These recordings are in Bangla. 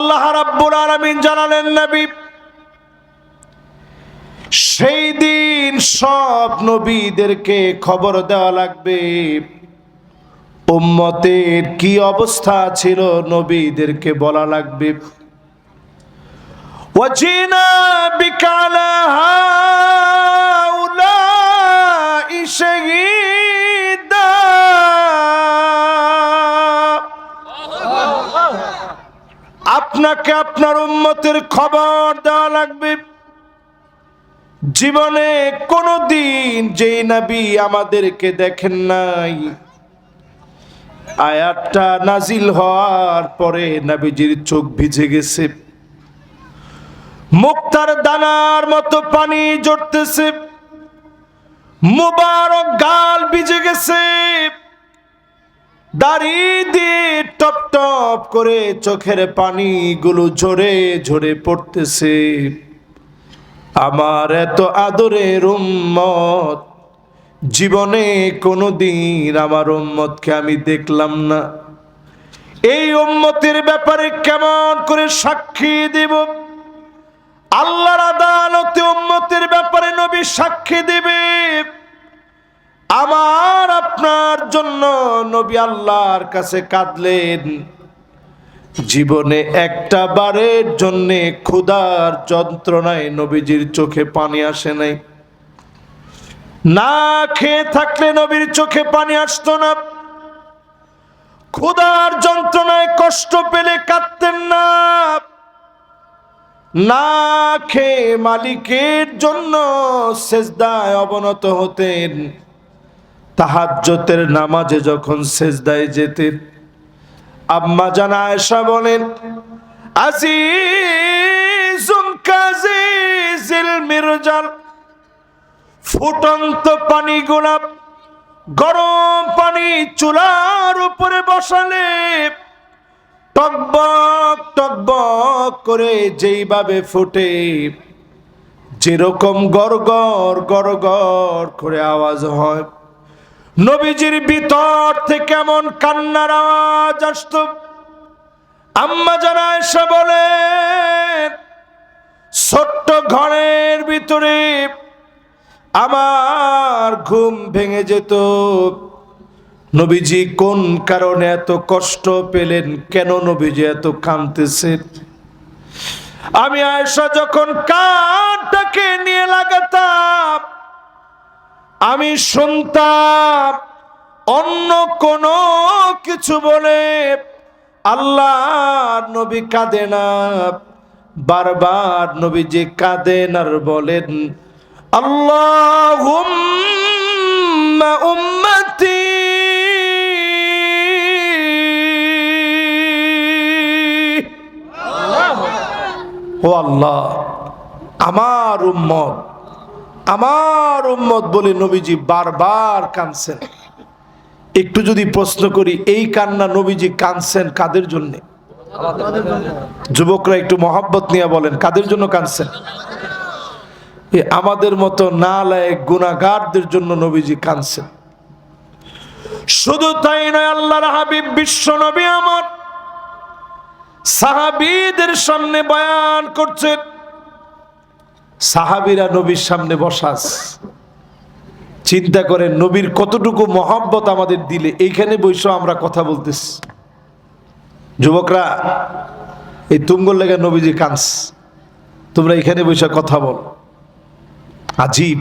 আল্লাহ রাব্বুল আলামিন জানালেন নবী সেই দিন সব নবীদেরকে খবর দেওয়া লাগবে উম্মতের কি অবস্থা ছিল নবীদেরকে বলা লাগবে ওয়াজিনা বিকা আলা হাউলাই শাহীদা আপনাকে আপনার উম্মতের খবর দেওয়া লাগবে জীবনে কোনদিন যেই নবী আমাদেরকে দেখেন নাই আয়াতটা নাজিল হওয়ার পরে নবীজির চোখ ভিজে গেছে মুক্তার দানার মতো পানি ঝরতেছে মুবারক গাল ভিজে গেছে দাড়ি দিয়ে টপ টপ করে চোখের পানিগুলো ঝরে ঝরে পড়তেছে আমার এত আদরের উম্মত জীবনে কোনোদিন আমার উম্মতকে আমি দেখলাম না এই উম্মতের ব্যাপারে কেমন করে সাক্ষী দেব আল্লাহর আদালতে উম্মতের ব্যাপারে নবী সাক্ষী দিবে আমার আপনার জন্য নবী আল্লাহর কাছে কাঁদলেন জীবনে একটা বারের জন্য ক্ষুধার যন্ত্রণায় নবীজির চোখে পানি আসে নাই না খেয়ে থাকলে নবীর চোখে পানি আসতো না ক্ষুধার যন্ত্রণায় কষ্ট পেলে কাঁদতেন না না খেয়ে মালিকের জন্য সেজদায় অবনত হতেন তাহাজ্জুদের নামাজে যখন সেজদায় যেতেন আম্মা জান আয়েশা বলেন আজিজুন কাজিজিল মিরজাল ফুটন্ত পানি গোলাপ গরম পানি চুলার উপরে বসালে টকবক টকবক করে যেইভাবে ফুটে যেরকম গড়গড় গড়গড় করে আওয়াজ হয় নবীজির ভিতর থেকে এমন কান্নার আওয়াজ আসতো আম্মা জান আয়েশা বলেন ছোট্ট ঘরের ভিতরে আমার ঘুম ভেঙে যেত নবীজি কোন কারণে এত কষ্ট পেলেন কেন নবীজি এত কাঁদতেছেন আমি আয়েশা যখন কানটাকে নিয়ে লাগাতাম আমি শুনতাম অন্য কোন কিছু বলে আল্লাহর নবী কাঁদে না বারবার নবীজি কাঁদেন আর বলেন আল্লাহুম্মা উম্মতি ও আল্লাহ আমার উম্মত বলে নবীজি বারবার কাঁদছেন একটু যদি প্রশ্ন করি এই কান্না নবীজি কাঁদছেন কাদের জন্য যুবকরা একটু মহব্বত নিয়ে বলেন কাদের জন্য কাঁদছেন আমাদের মতো নালায়েক গুনাহগারদের জন্য নবীজি কাঁদছেন শুধু তাই নয় আল্লাহর হাবিব বিশ্ব নবী আমার সাহাবীদের সামনে বয়ান করছেন সাহাবীরা নবীর সামনে বসাস চিন্তা করেন নবীর কতটুকু মহব্বত আমাদের দিলে এইখানে বসে আমরা কথা বলতেছি যুবকরা এই তুমগোর লেগে নবীজি কাঁদস তোমরা এখানে বসে কথা বল আজীব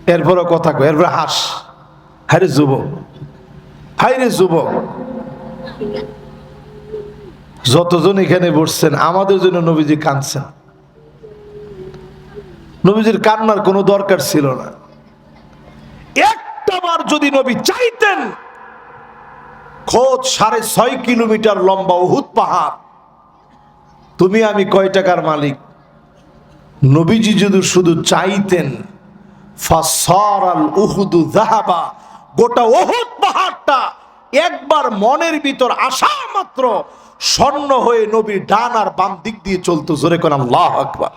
এরপরও কথা কয় এরপর হাস হায়রে যুবক যতজন এখানে বসছেন আমাদের জন্য নবীজি কাঁদছেন নবীজির কান্নার কোনো দরকার ছিল না একটাবার যদি নবী চাইতেন খোদ 6.5 কিলোমিটার লম্বা উহুদ পাহাড় তুমি আমি কয় টাকার মালিক নবীজি যদি শুধু চাইতেন ফাসারাল উহুদু যাহাবা গোটা উহুদ পাহাড়টা একবার মনের ভিতর আসা মাত্র স্বর্ণ হয়ে নবীর ডান আর বাম দিক দিয়ে চলতো জোরে কোন আল্লাহু আকবার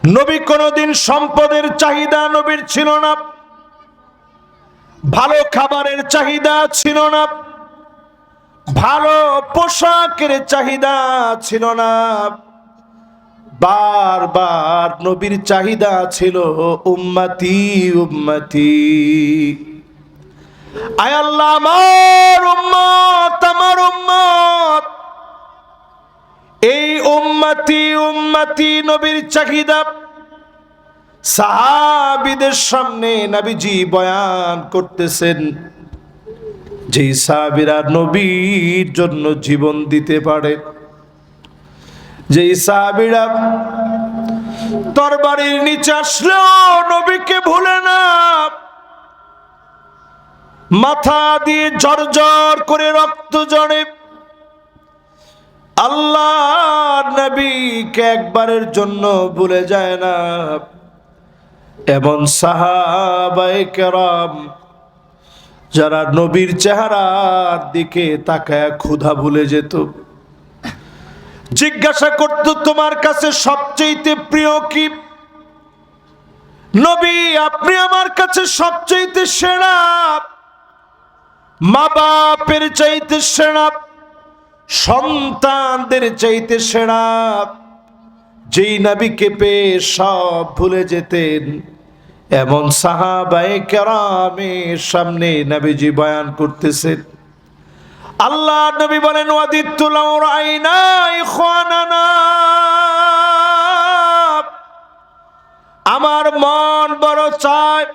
নবী কোনদিন সম্পদের চাহিদা নবীর ছিল না ভালো খাবারের চাহিদা ছিল না ভালো পোশাকের চাহিদা ছিল না, বারবার নবীর চাহিদা ছিল উম্মতি উম্মতি। আয় আল্লাহ, আমার উম্মত, আমার উম্মত, এই উম্মতি উম্মতি নবীর চাহিদা সাহাবীদের সামনে নবীজি বয়ান করতেছেন। যে সাহাবীরা নবীর জন্য জীবন দিতে পারে, যে সাহাবীরা তরবারির নিচে আসলেও নবীকে ভুলে না, মাথা দিয়ে ঝরঝর করে রক্ত ঝরে, আল্লাহ নবীকে একবারের জন্য ভুলে যায় না, এমন সাহাবায়ে কেরাম যারা নবীর চেহারার দিকে তাকায় ক্ষুধা ভুলে যেত। জিজ্ঞাসা করত, তোমার কাছে সবচেয়ে প্রিয় কি? নবী, আপনি আমার কাছে সবচেয়ে সেরা, মা বাপের চাইতে সেরা, সন্তানদের চাইতে সেরা। যেই নবীকে পেয়ে সব ভুলে যেতেন, এমন সাহাবায়ে কেরামের সামনে নবীজি বয়ান করতেছেন। আল্লাহ নবী বলেন, ওয়াদিতু লাউ রাআইনা ইখওয়ানানা, আমার মন বড় চায়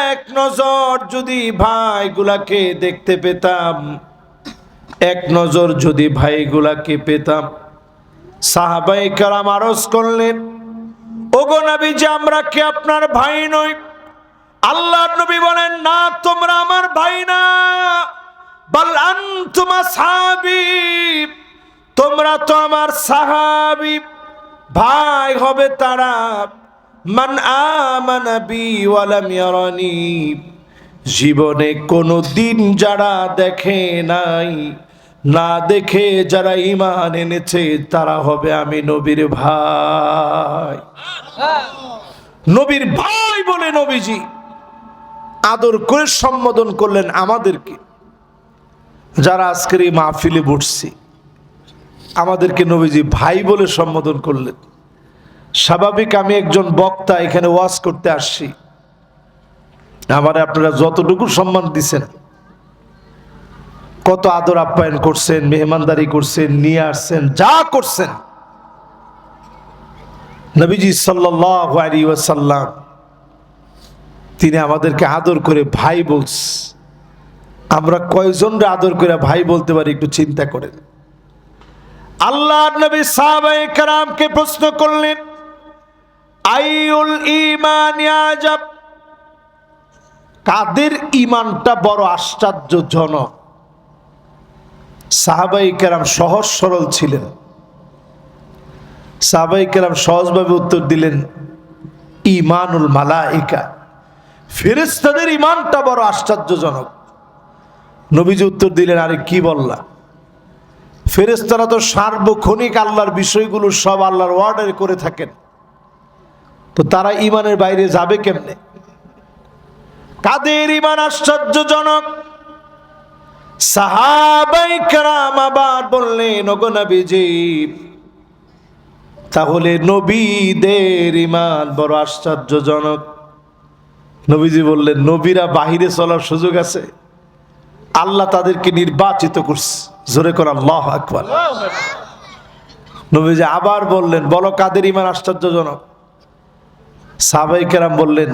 এক নজর যদি ভাইগুলাকে দেখতে পেতাম, এক নজর যদি ভাইগুলাকে পেতাম। সাহাবায়ে কেরাম আরজ করলেন, ওগো নবীজি, আমরা কি আপনার ভাই নই? আল্লাহর নবী বলেন, না, তোমরা আমার ভাই না, বাল আনতুম আসহাবী, তোমরা তো আমার সাহাবী। ভাই হবে তারা মান আমানা বি ওয়া লাম ইয়ারানি, জীবনে কোনো দিন যারা দেখে নাই, না দেখে যারা ঈমান এনেছে, তারা হবে আমি নবীর ভাই। নবীর ভাই বলে নবীজি আদর করে সম্বোধন করলেন আমাদেরকে। যারা আজকের এই মাহফিলে বসছি, আমাদেরকে নবীজি ভাই বলে সম্বোধন করলেন। স্বাভাবিক, আমি একজন বক্তা, এখানে ওয়াজ করতে আসছি, আমারে আপনারা যতটুকু সম্মান দিছেন, কত আদর আপ্যায়ন করছেন, মেহমানদারি করছেন, নিয়ে আসছেন, যা করছেন, নবীজি সাল্লাল্লাহু আলাইহি ওয়াসাল্লাম তিনি আমাদেরকে আদর করে ভাই বলছে। আমরা কয়জনরে আদর করে ভাই বলতে পারি একটু চিন্তা করেন। আল্লাহর নবী সাহাবায়ে কেরামকে প্রশ্ন করলেন, আইউল ঈমান আজাব, কাদের ঈমানটা বড় আশ্চর্যজনক? সাহাবায়ে কেরাম সহজ সরল ছিলেন। সাহাবায়ে কেরাম সহজভাবে উত্তর দিলেন, ঈমানুল মালায়েকা, ফেরেশতাদের ঈমানটা বড় আশ্চর্যজনক। নবীজি উত্তর দিলেন, আরে কি বললা? ফেরেশতারা তো সার্বক্ষণিক আল্লাহর বিষয়গুলো সব আল্লাহর অর্ডার করে থাকেন, তো তারা ঈমানের বাইরে যাবে কেমনে? কাদের ঈমান আশ্চর্যজনক? সাহাবায়ে কেরাম আবার বললেন, ওগো নবীজি, তাহলে নবীদের ঈমান বড় আশ্চর্যজনক। নবীজি বললেন, নবীরা বাহিরে চলার সুযোগ আছে? আল্লাহ তাদেরকে নির্বাচিত করছে। জোরে করে আল্লাহু আকবার। নবীজি আবার বললেন, বলো কাদের ঈমান আশ্চর্যজনক? সাহাবায়ে কেরাম বললেন,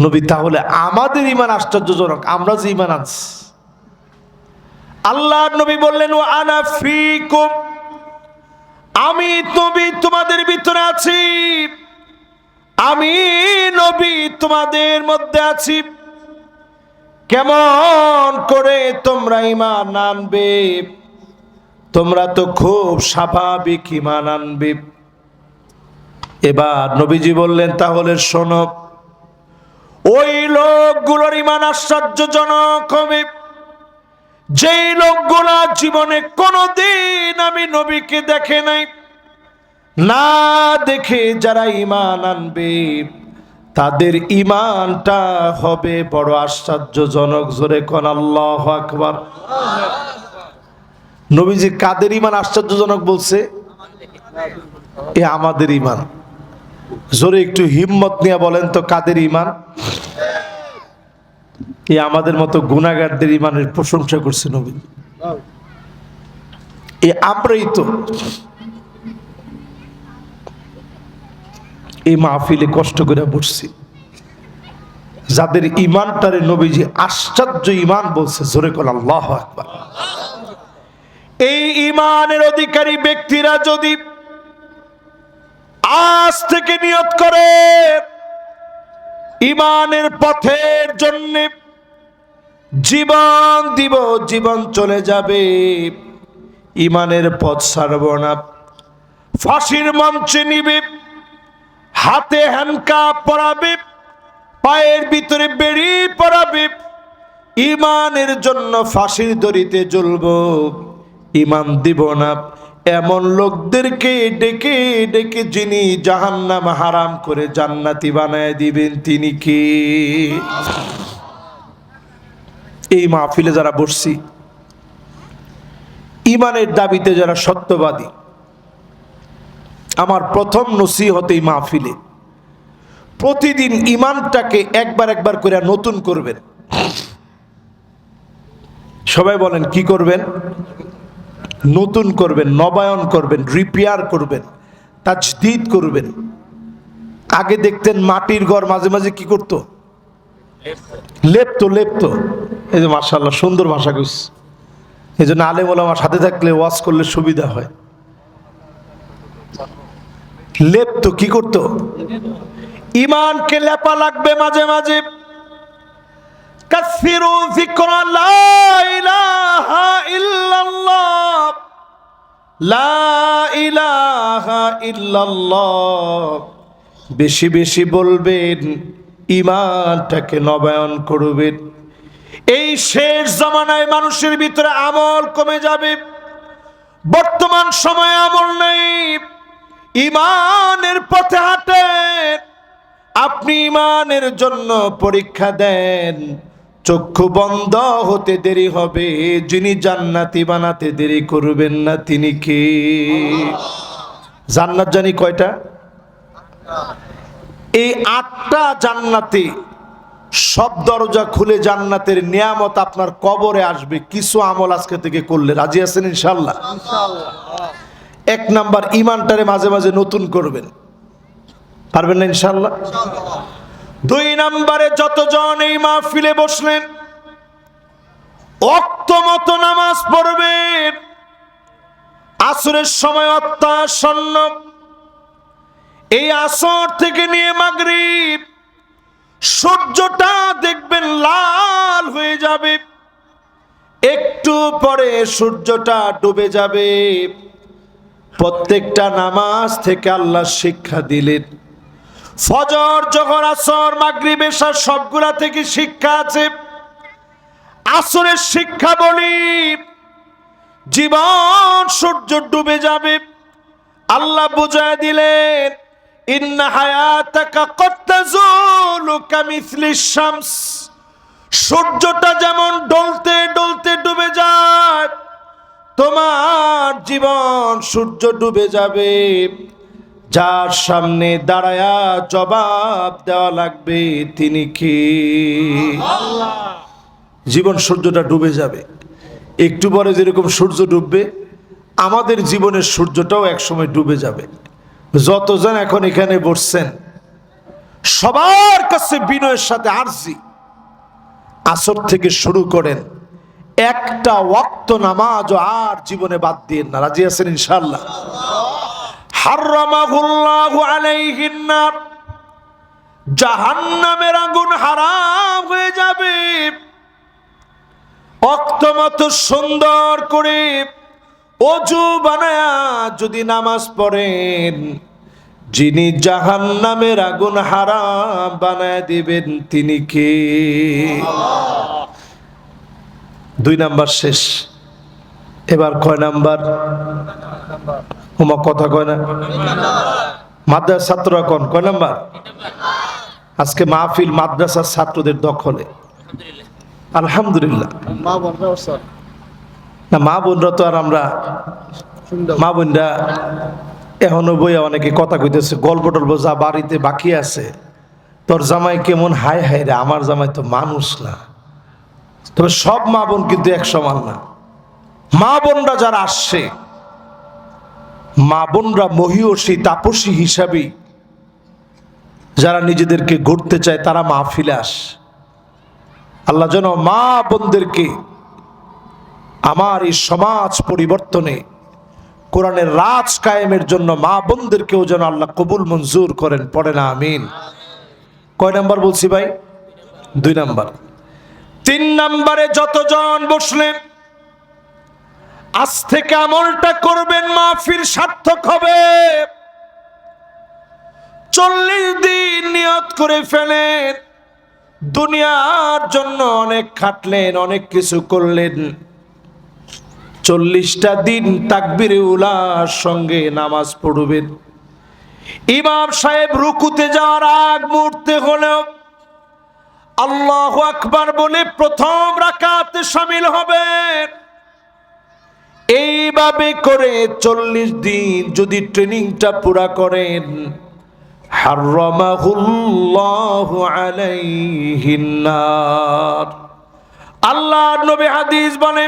নবী, তাহলে আমাদের ঈমান আশ্চর্যজনক, আমরা যে ঈমান আনছি। আল্লাহর নবী বললেন, ওয়া আনা ফীকুম, আমি নবী তোমাদের ভিতরে আছি, আমি নবী তোমাদের মধ্যে আছি। কেমন করে তোমরা ঈমান আনবে? তোমরা তো খুব স্বাভাবিক ঈমান আনবে। এবার নবীজি বললেন, তাহলে শোনো, ওই লোকগুলোর ঈমান আশ্চর্যজনক হবে যেই লোকগুলা জীবনে কোনোদিন আমি নবীকে দেখে নাই, না দেখে যারা ঈমান আনবে, তাদের ঈমানটা হবে বড় আশ্চর্যজনক। জোরে কোন আল্লাহু আকবার। নবীজি কাদের ঈমান আশ্চর্যজনক বলছে? এ আমাদের ঈমান। জোরে একটু হিম্মত নিয়ে বলেন তো কাদের ঈমান? এ আমাদের মতো গুনাহগারদের ঈমানের প্রশংসা করছে নবী। এ আমরাই তো এই মাহফিলে কষ্ট করে বসছি, যাদের ঈমানটারে নবীজি আশ্চর্য ঈমান বলছে। জোরে কোন আল্লাহু আকবার। এই ঈমানের অধিকারী ব্যক্তিরা যদি আজ থেকে নিয়ত করে ঈমানের পথের জন্য জীবন দিব, জীবন চলে যাবে, ঈমানের পথ ছাড়ব না, ফাঁসির মঞ্চে নিবে, হাতে হ্যান্ডকাপ পরাবে, পায়ের ভিতরে বেড়ি পরাবে, ঈমানের জন্য ফাঁসির দড়িতে ঝুলব, ঈমান দিব না, এমন লোকদেরকে ডেকে ডেকে যিনি জাহান্নাম হারাম করে জান্নাতি বানায় দিবেন তিনি কে? এই মাহফিলে যারা বসছি, ঈমানের দাবিতে যারা সত্যবাদী, আমার প্রথম নসিহত এই মাহফিলে প্রতিদিন ঈমানটাকে একবার একবার করে নতুন করবেন। সবাই বলেন কি করবেন? নতুন করবেন, নবায়ন করবেন, রিপেয়ার করবেন, তাজদীদ করবেন। আগে দেখতেন মাটির ঘর মাঝে মাঝে কি করত? লেপতো লেপতো। এই যে মাশাআল্লাহ সুন্দর ভাষা কইছে। এই জন্য আলেম ওলামার সাথে থাকলে ওয়াজ করলে সুবিধা হয়। লেপতো কি করতো? ঈমানকে লেপা লাগবে মাঝে মাঝে। কাসিরু যিকরা লা ইলাহা ইল্লাল্লাহ, লা ইলাহা ইল্লাল্লাহ বেশি বেশি বলবেন, ঈমানটাকে নবায়ন করবেন। এই শেষ জামানায় মানুষের ভিতরে আমল কমে যাবে। বর্তমান সময়ে আমল নেই, ঈমানের পথে হাঁটেন। আপনি ঈমানের জন্য পরীক্ষা দেন, চক্ষু বন্ধ হতে দেরি হবে, যিনি জান্নাতি বানাতে দেরি করবেন না তিনি কে? জান্নাত জানি কয়টা? এই 8টা জান্নাতে সব দরজা খুলে জান্নাতের নিয়ামত আপনার কবরে আসবে কিছু আমল আজকে থেকে করলে। রাজি আছেন ইনশাআল্লাহ? 1 নাম্বার ঈমানটারে মাঝে মাঝে নতুন করবেন। পারবেন না ইনশাআল্লাহ? 2 নম্বরে যতজন এই মাহফিলে বসলেন ওয়াক্ত মতো নামাজ পড়বেন। আসরের সময় অত্যাসন্ন, এই আসর থেকে নিয়ে মাগরিব সূর্যটা দেখবেন লাল হয়ে যাবে, একটু পরে সূর্যটা ডুবে যাবে। প্রত্যেকটা নামাজ থেকে আল্লাহ শিক্ষা দিলেন। ফজর, জোহর, আসর, মাগরিব, এশা সবগুলা থেকে শিক্ষা আছে। আসরের শিক্ষা বলি, জীবন সূর্য ডুবে যাবে, আল্লাহ বুঝায় দিলেন ইন্না হায়াতাকা কদ তাজুলু কামিসলিশ শামস। সূর্যটা যেমন ডলতে ডলতে ডুবে যায়, তোমার জীবন সূর্য ডুবে যাবে। যার সামনে দাঁড়ায়া জবাব দেওয়া লাগবে তিনি কি? আল্লাহ। জীবন সূর্যটা ডুবে যাবে, একটু পরে যেরকম সূর্য ডুববে আমাদের জীবনের সূর্যটাও একসময় ডুবে যাবে। যতজন এখন এখানে বসছেন সবার কাছে বিনয়ের সাথে আরজি, আসর থেকে শুরু করেন, একটা ওয়াক্ত নামাজও আর জীবনে বাদ দিয়েন না। রাজি আছেন ইনশাআল্লাহ? হারামাহুল্লাহু আলাইহিন নার, জাহান্নামের আগুন হারাম হয়ে যাবে। ওয়াক্ত মতো সুন্দর করে ওযু বানায়া যদি নামাজ পড়েন, যিনি জাহান্নামের আগুন হারাম বানায় দিবেন তিনি কে? 2 নাম্বার শেষ। এবার কয় নাম্বার? ওমা কথা কয় না। মাদ্রাসার ছাত্ররা কোন কয় নাম্বার? আজকে মাহফিল মাদ্রাসার ছাত্রদের দখলে, আলহামদুলিল্লাহ। না মা বোনরা তো আর আমরা মা বোনরা এখনো বইয়া অনেকে কথা কইতেছে, গল্প টল্প যা বাড়িতে বাকি আছে, তোর জামাই কেমন, হায় হায় রে আমার জামাই তো মানুষ না। তবে সব মা বোন কিন্তু এক সমান না। মা বোনরা যারা আসছে, মা বোনরা মহিয়সী তাপসী হিসাবে যারা নিজেদেরকে গড়তে চায় তারা মাহফিলে আসে। আল্লাহ যেন মা বোনদেরকে আমার এই সমাজ পরিবর্তনে, কোরআনের রাজ কায়েমের জন্য মা বোনদেরকেও যেন আল্লাহ কবুল মঞ্জুর করেন। পড়ে না আমিন। কয় নাম্বার বলছি ভাই? 2 নাম্বার। 3 নাম্বারে যতজন বসলেন আজ থেকে আমলটা করবেন, মাহফিল সার্থক হবে। 40 দিন নিয়ত করে ফেলেন, দুনিয়ার জন্য অনেক খাটলেন, অনেক কিছু করলেন। 40টা দিন তাকবীরে উলার সঙ্গে নামাজ পড়বেন। ইমাম সাহেব রুকুতে যাওয়ার আগ মুহূর্তে হলেও আল্লাহু আকবার বলে প্রথম রাকাতে শামিল হবেন। এইভাবে করে 40 দিন যদি ট্রেনিংটা পুরা করেন, হারামাহুল্লাহু আলাইহিন নার। আল্লাহর নবী হাদিস বলে,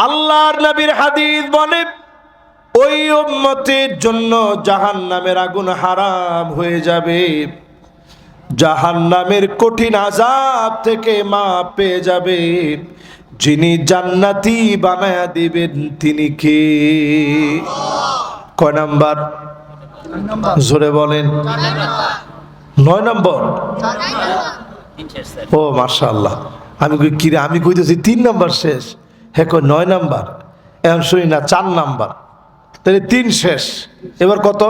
আল্লাহর নবীর হাদিস বলে, ওই উম্মতের জন্য জাহান্নামের আগুন হারাম হয়ে যাবে, জাহান্নামের কঠিন আযাব থেকে মাপ পেয়ে যাবে। যিনি জান্নাতি বানায়া দিবেন তিনি কে? কয় নাম্বার? জোরে বলেন। 9 নম্বর। ও মাশাআল্লাহ, আমি কই কি রে, আমি কইতেছি 3 নাম্বার শেষ, হ্যাঁ কই 9 নাম্বার। এখন শুনি না 4 নাম্বার, তাহলে 3 শেষ। এবার কত?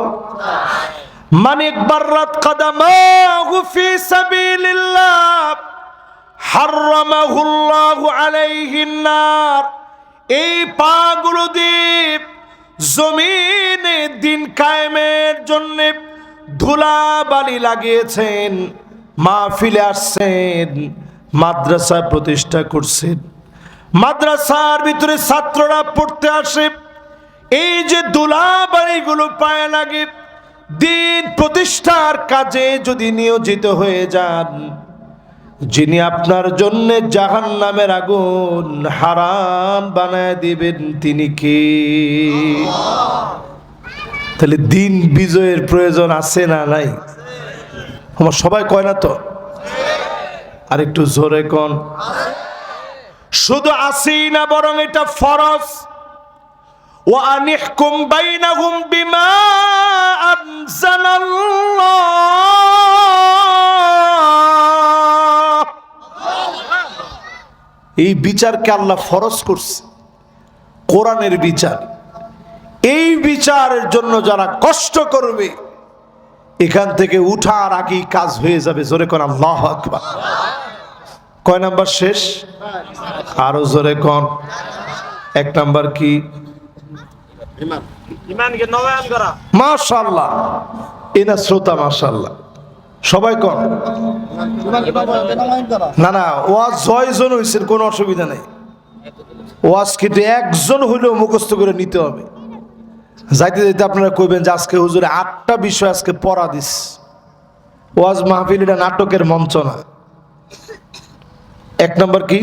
মানিক বাররাত কদমাহু ফি সাবিলিল্লাহ হারামাহুল্লাহু আলাইহিন নার। এই পাগুলো দিয়ে জমিনে দিন কায়েমের জন্য ধুলাবালি লাগিয়েছেন, মাহফিলে আসছেন, মাদ্রাসা প্রতিষ্ঠা করছেন, মাদ্রাসার ভিতরে ছাত্ররা পড়তে আসে। এই যে ধুলাবালিগুলো পায়ে লাগে, দিন প্রতিষ্ঠার কাজে যদি নিয়োজিত হয়ে যান, যিনি আপনার জন্য জাহান্নামের আগুন হারাম বানায় দিবেন তিনি কে? তাহলে দিন বিজয়ের প্রয়োজন আছে না নাই? আমার সবাই কয় না তো? আর একটু জোরে কোন। শুধু আসি না, বরং এটা ফরজ। ওয়া আনিহকুম বাইনাহুম বিমা আনজালাল্লাহ। এই বিচারকে আল্লাহ ফরজ করছে, কোরআনের বিচার। এই বিচারের জন্য যারা কষ্ট করবে, এখান থেকে উঠার আগেই কাজ হয়ে যাবে। জোরে কোন আল্লাহু আকবার। কয় নাম্বার শেষ? আরো জোরে কোন। 1 নাম্বার কি? ঈমানকে নবায়ন করা। মাশাআল্লাহ, এনা শ্রোতা মাশাআল্লাহ সবাই কোন। না না, ওয়াজ 6 জন হইছেন, কোনো অসুবিধা নেই। ওয়াজ কিন্তু একজন হইলেও মুখস্থ করে নিতে হবে। যাইতে যাইতে আপনারা কইবেন যে আজকে হুজুরে 8টা বিষয় আজকে পড়া দিস। ওয়াজ মাহফিল এটা নাটকের মঞ্চ না। 1 নাম্বার কি?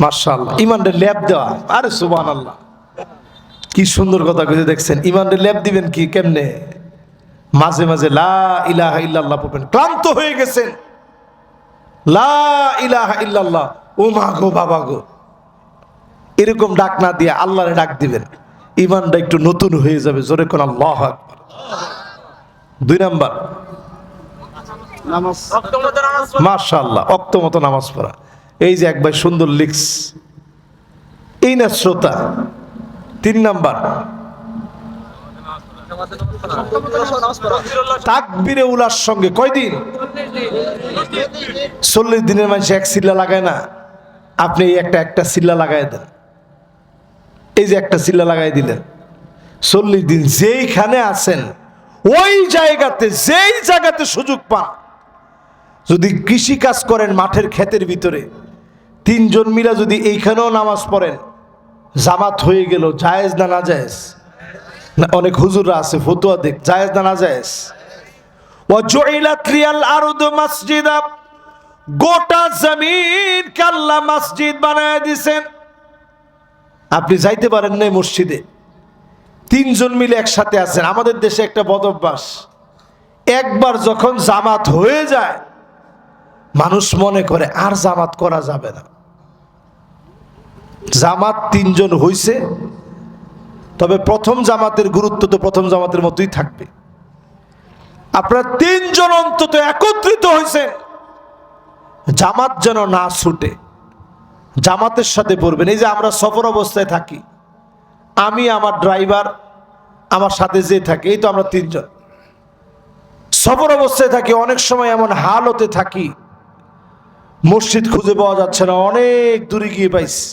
মাশাআল্লাহ, ইমানের ল্যাব দেওয়া। আরে সুবহানাল্লাহ, কি সুন্দর কথা কইতে দেখছেন। ইমানের ল্যাব দিবেন কি কেমনে? মাঝে মাঝে লা ইলাহা ইল্লাল্লাহ পড়বেন। ক্লান্ত হয়ে গেছেন, লা ইলাহা ইল্লাল্লাহ, ও মা গো বাবা গো, এরকম ডাক না দিয়ে আল্লাহরে ডাক দিবেন, ইমানটা একটু নতুন হয়ে যাবে। জোরে কোন আল্লাহু আকবার। 2 নাম্বার নামাজ, মাশাআল্লাহ, ওয়াক্ত মতো নামাজ পড়া। এই যে এক ভাই সুন্দর লিখস, এই না শ্রোতা। 3 নাম্বার তাকবীরে উলার সঙ্গে। কয়দিন? 40 দিনের মানুষ এক সিল্লা লাগায় না, আপনি একটা সিল্লা লাগাই দেন। এই যে একটা সিল্লা লাগাই দিলেন, 40 দিন যেইখানে আছেন ওই জায়গাতে, যেই জায়গাতে সুযোগ পান, যদি কৃষি কাজ করেন মাঠের ক্ষেতের ভিতরে, তিনজন মিলা যদি এইখানেও নামাজ পড়েন, জামাত হয়ে গেল, জায়েজ না না জায়েজ? না, অনেক হুজুররা আছে ফতোয়া দেখ, জায়েজ না না জায়েজ? ওয়াজুইলাত লিয়াল আরদু মাসজিদা, গোটা জমিনকে আল্লাহ মসজিদ বানায় দিয়েছেন। আপনি যাইতে পারেন না মসজিদে, তিনজন মিলে একসাথে আছেন। আমাদের দেশে একটা বদ অভ্যাস, একবার যখন জামাত হয়ে যায় মানুষ মনে করে আর জামাত করা যাবে না। জামাত তিনজন হইছে, তবে প্রথম জামাতের গুরুত্ব তো প্রথম জামাতের মতোই থাকবে। আপনারা তিনজন অন্তত একত্রিত হয়েছেন, জামাত যেন না ছুটে, জামাতের সাথে পড়বেন। এই যে আমরা সফর অবস্থায় থাকি, আমি, আমার ড্রাইভার, আমার সাথে যে থাকে, এই তো আমরা তিনজন সফর অবস্থায় থাকি। অনেক সময় এমন হালতে থাকি মসজিদ খুঁজে পাওয়া যাচ্ছে না, অনেক দূরে গিয়ে পাইছি,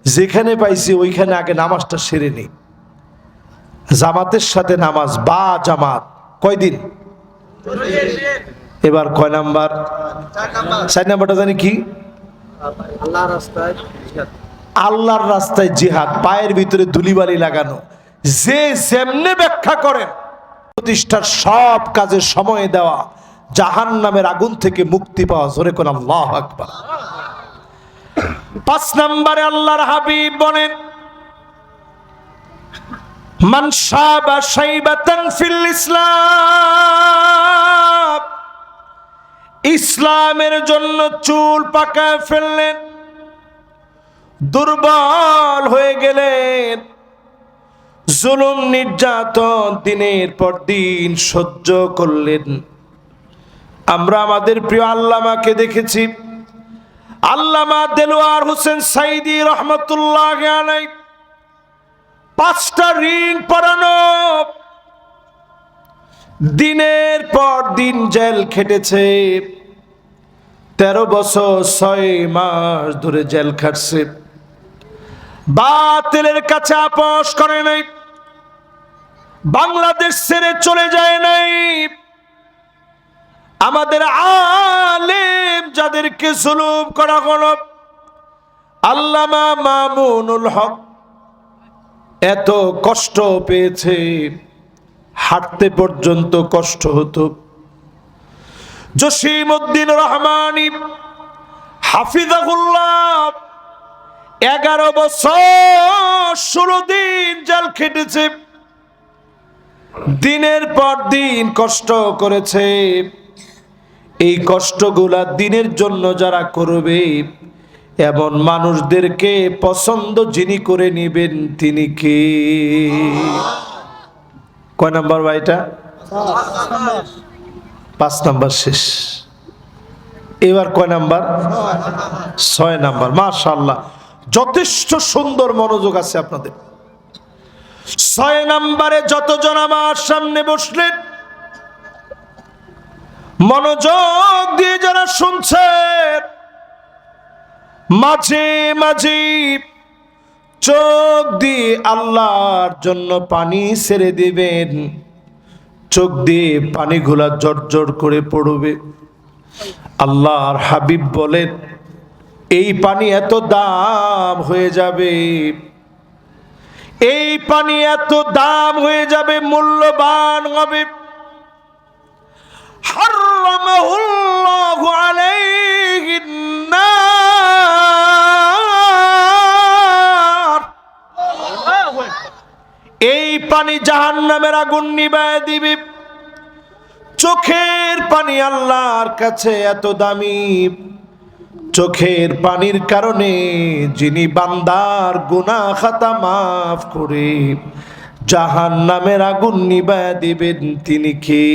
যেখানে পাইছি ওইখানে আগে নামাজটা সেরে নিই। জামাতের সাথে নামাজ বা জামাত কয়দিন? এবার কয় নাম্বার? 4 নাম্বারটা জানি কি? আল্লাহর রাস্তায় জিহাদ, পায়ের ভিতরে ধুলিবালি লাগানো। যে যেমনে ব্যাখ্যা করেন প্রতিষ্ঠার সব কাজে সময় দেওয়া, জাহান্নামের আগুন থেকে মুক্তি পাওয়া। জোরে কোন আল্লাহু আকবার। 5 নম্বরে আল্লাহর হাবিব বলেন, মান শাবা শাইবাতান ফিল ইসলাম, ইসলামের জন্য চুল পাকায় ফেললেন, দুর্বল হয়ে গেলেন, জুলুম নির্যাতন দিনের পর দিন সহ্য করলেন। আমরা আমাদের প্রিয় আল্লামাকে দেখেছি, আল্লামা দেলোয়ার হোসেন সাইদি রহমতুল্লাহ আলাইহি 5টা রিং পরানো, দিনের পর দিন জেল খেটেছে, 13 বছর 6 মাস ধরে জেল খাটছে। বাতিলের কাছে আপোষ করে নাই, বাংলাদেশ ছেড়ে চলে যায় নাই। আমাদের আলেম যাদেরকে জুলুম করা হলো, আল্লামা মামুনুল হক এত কষ্ট পেয়েছে, হাঁটতে পর্যন্ত কষ্ট হতো। জসিমউদ্দিন রহমানী হাফিজাহুল্লাহ 11 বছর 16 দিন জেল খেটেছে, দিনের পর দিন কষ্ট করেছে। এই কষ্টগুলা দিনের জন্য যারা করবে, এমন মানুষদেরকে পছন্দ যিনি করে নেবেন তিনি কে? কয় নাম্বার ভাইটা? 5 নাম্বার শেষ। এবার কয় নাম্বার? 6 নাম্বার। মাশাআল্লাহ, যথেষ্ট সুন্দর মনোযোগ আছে আপনাদের। 6 নাম্বারে যতজন আমার সামনে বসলেন, মনোযোগ দিয়ে যারা শুনছেন, মাঝে মাঝে চোখ দিয়ে আল্লাহর জন্য পানি ছেড়ে দিবেন। চোখ দিয়ে পানিগুলা জড়জড় করে পড়বে। আল্লাহর হাবিব বলেন, এই পানি এত দাম হয়ে যাবে, এই পানি এত দাম হয়ে যাবে, মূল্যবান হবে। হারামাহুল্লাহু আলাইহিন নার, এই পানি জাহান্নামের আগুন নিভায় দিবে। চোখের পানি আল্লাহর কাছে এত দামি, চোখের পানির কারণে যিনি বান্দার গুনাহ খাতা মাফ করে জাহান্নামের আগুন নিভায় দিবেন তিনি কে?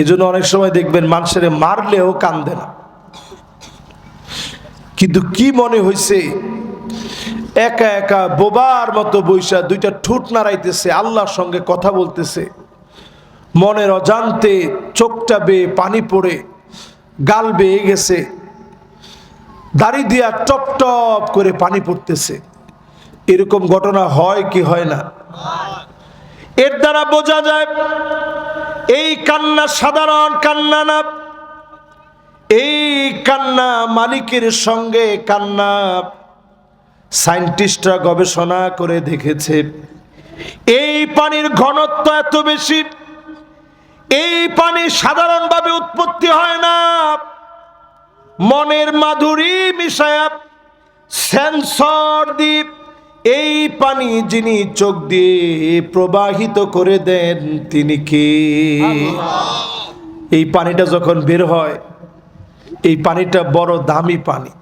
এজন্য অনেক সময় দেখবেন মানুষের মারলেও কান্দে না, কিন্তু কি মনে হইছে একা একা বোবার মতো বইসা 2টা ঠোঁট নাড়াইতেছে, আল্লাহর সঙ্গে কথা বলতেছে। মনের অজান্তে চোখটা বেয়ে পানি পড়ে গাল বেয়ে গেছে, দাড়ি দিয়া টপ টপ করে পানি পড়তেছে। এরকম ঘটনা হয় কি হয় না? এর দ্বারা বোঝা যায় এই কান্না সাধারণ কান্না না, এই কান্না মালিকের সঙ্গে কান্না। সায়েন্টিস্টরা গবেষণা করে দেখেছে এই পানির ঘনত্ব এত বেশি, এই পানি সাধারণভাবে উৎপত্তি হয় না, মনের মাধুরী মিশায়া সেন্সর দ্বীপ এই পানি যিনি চোখ দিয়ে প্রবাহিত করে দেন তিনি কে? এই পানিটা যখন বের হয়, এই পানিটা বড় দামি পানি।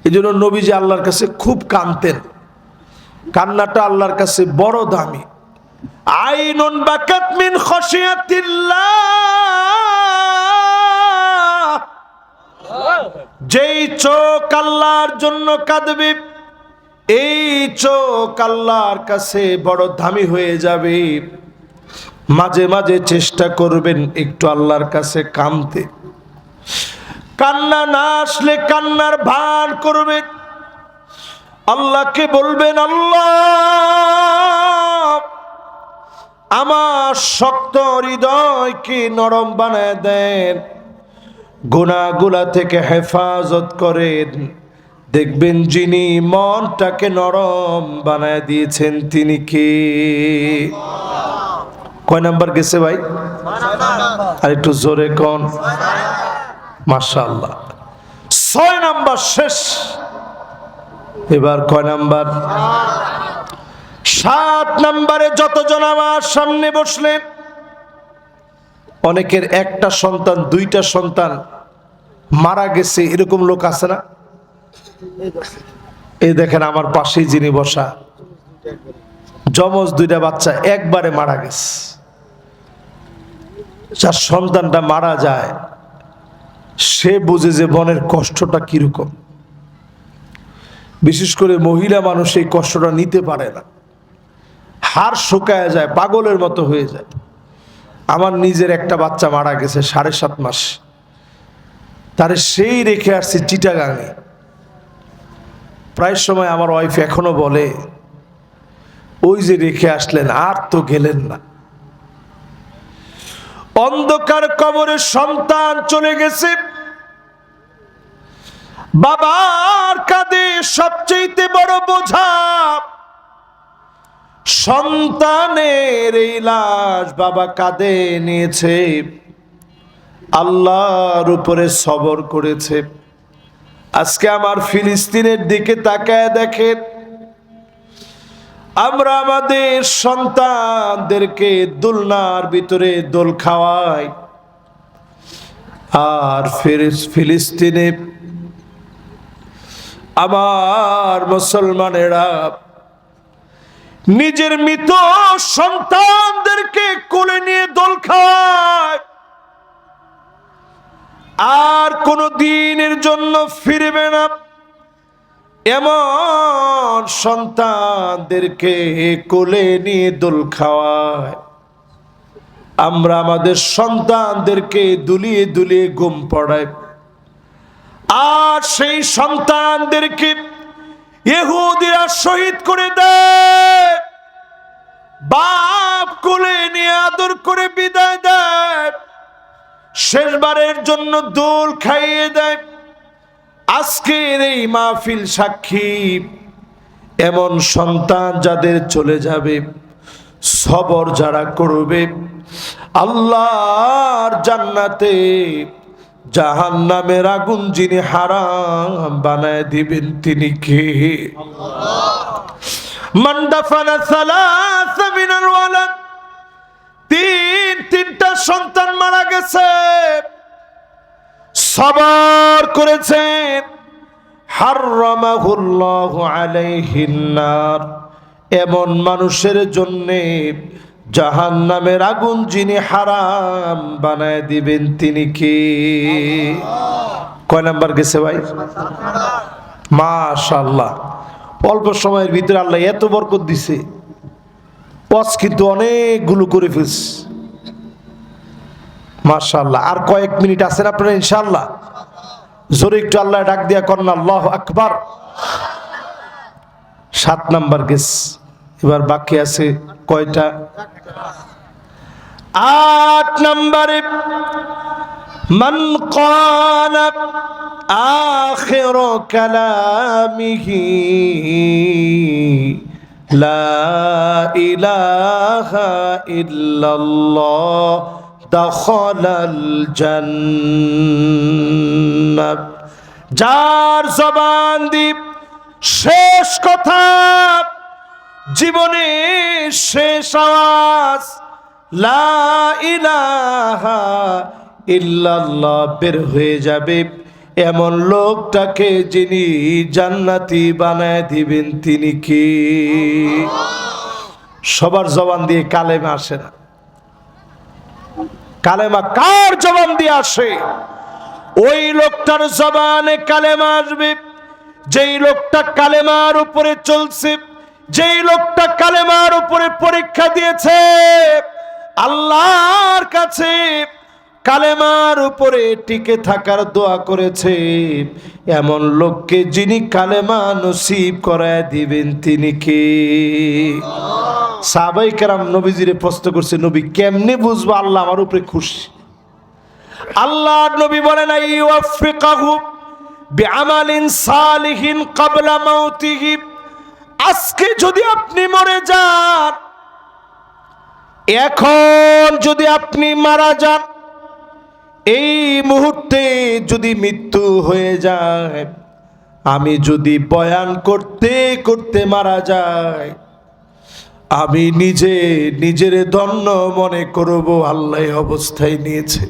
এই জন্য নবীজি আল্লাহর কাছে খুব কাঁদতেন, কান্নাটা আল্লাহর কাছে বড় দামি। আইনুন বাকাত মিন খাশিয়াতিল্লাহ, যেই চোখ আল্লাহর জন্য কাঁদবে, এই চোখ আল্লাহর কাছে বড় দামি হয়ে যাবে। মাঝে মাঝে চেষ্টা করবেন একটু আল্লাহর কাছে কাঁদতে। কান্না না আসলে কান্নার ভান করবেন, আল্লাহকে বলবেন, আল্লাহ আমার শক্ত হৃদয়কে নরম বানায় দেন, গুনাহগুলা থেকে হেফাজত করেন। দেখবেন যিনি মনটাকে নরম বানায় দিয়েছেন তিনি কে? কয় নাম্বার গেছে ভাই? আর একটু জোরে কোন। মাশাআল্লাহ, 6 নাম্বার শেষ। এবার কয় নাম্বার? 7 নাম্বারে যতজন আমার সামনে বসলেন, অনেকের একটা সন্তান, 2টা সন্তান মারা গেছে, এরকম লোক আছে না? এই দেখেন আমার পাশেই যিনি বসা, যমজ 2টা বাচ্চা একবারে মারা গেছে। যার সন্তানটা মারা যায় সে বুঝে যে বনের কষ্টটা কিরকম। বিশেষ করে মহিলা মানুষ এই কষ্টটা নিতে পারে না, হাড় শুকায় যায়, পাগলের মতো হয়ে যায়। আমার নিজের একটা বাচ্চা মারা গেছে 7.5 মাস, তারে সেই রেখে আসছি চিটাগাঙে। প্রায় সময় আমার ওয়াইফ এখনো বলে, ওই যে রেখে আসলেন আর তো গেলেন না। অন্ধকার কবরে সন্তান চলে গেছে, বাবার কাঁধে সবচেয়ে বড় বোঝা সন্তানের এই লাশ বাবা কাঁধে নিয়েছে, আল্লাহর উপরে সবর করেছে। আজকে আমার ফিলিস্তিনের দিকে তাকায় দেখেন, আমরা আমাদের সন্তানদেরকে দোলনার ভিতরে দোল খাওয়াই, আর ফিলিস্তিনে আমার মুসলমানেরা নিজের মৃত সন্তানদেরকে কোলে নিয়ে দোল খাওয়ায়, আর কোনো দিনের জন্য ফিরবে না এমন সন্তানদেরকে কোলে নিয়ে দোল খাওয়ায়। আমরা আমাদের সন্তানদেরকে দুলিয়ে দুলিয়ে ঘুম পড়াই, আর সেই সন্তানদেরকে ইহুদিরা শহীদ করে দেয়, বাপ কোলে নিয়ে আদর করে বিদায় দেয়, শেষবারের জন্য দোল খাইয়ে দেয়। আজকের এই মাহফিল সাক্ষী, এমন সন্তান যাদের চলে যাবে, সবর যারা করবে, আল্লাহর জান্নাতে জাহান্নামের আগুন যিনি হারাম বানায় দিবেন তিনি কে? মান দাফানা সালাসা মিনাল ওয়ালাদ, 3টা সন্তান মারা গেছে, সবর করেছেন, হারামাহুল্লাহু আলাইহিন নার, এমন মানুষের জন্যে জাহান্নামের আগুন যিনি হারাম বানায় দিবেন তিনি কে? কয় নাম্বার গেছে ভাই? মাশাআল্লাহ, অল্প সময়ের ভিতরে আল্লাহ এত বরকত দিছে, ওয়াজ কিন্তু অনেকগুলো করে ফেলছে। মাশাআল্লাহ, আর কয়েক মিনিট আছেন আপনারা ইনশাআল্লাহ। জোরে একটু আল্লাহ ডাক দিয়া করেন আল্লাহু আকবার। 7 নাম্বার গেছে, এবার বাকি আছে কয়টা? 8 নম্বরে মান ক্বালা আখির কালামিহি লা ইলাহা ইল্লাল্লাহ দাখালাল জান্নাহ। যার জবান দিয়ে শেষ কথা, জীবনে শেষ আওয়াজ লা ইলাহা ইল্লাল্লাহ বের হয়ে যাবে, এমন লোকটাকে যিনি জান্নাতি বানায় দিবেন তিনি কি? সবার জবান দিয়ে কালেমা আসে না। কালেমা কার জবান দিয়ে আসে? ওই লোকটার জবানে কালেমা আসবে যেই লোকটা কালেমার উপরে চলছে, যেই লোকটা কালেমার উপরে পরীক্ষা দিয়েছে, আল্লাহর কাছে কালেমার উপরে টিকে থাকার দোয়া করেছে, এমন লোককে যিনি কালেমা নসিব করায় দিবেন তিনি কে? সাহাবায়ে কেরাম নবীজিরে প্রশ্ন করছে, নবী কেমনে বুঝবো আল্লাহ আমার উপরে খুশি? আল্লাহর নবী বলেন আইয়ুফিকাহু বিআমালিন সালিহিন ক্বাবলা মাউতিহি। আজকে যদি আপনি মরে যান, এখন যদি আপনি মারা যান, এই মুহূর্তে যদি মৃত্যু হয়ে যায়, আমি যদি বয়ান করতে করতে মারা যাই, আমি নিজের ধন্য মনে করব আল্লাহ অবস্থায় নিয়েছে।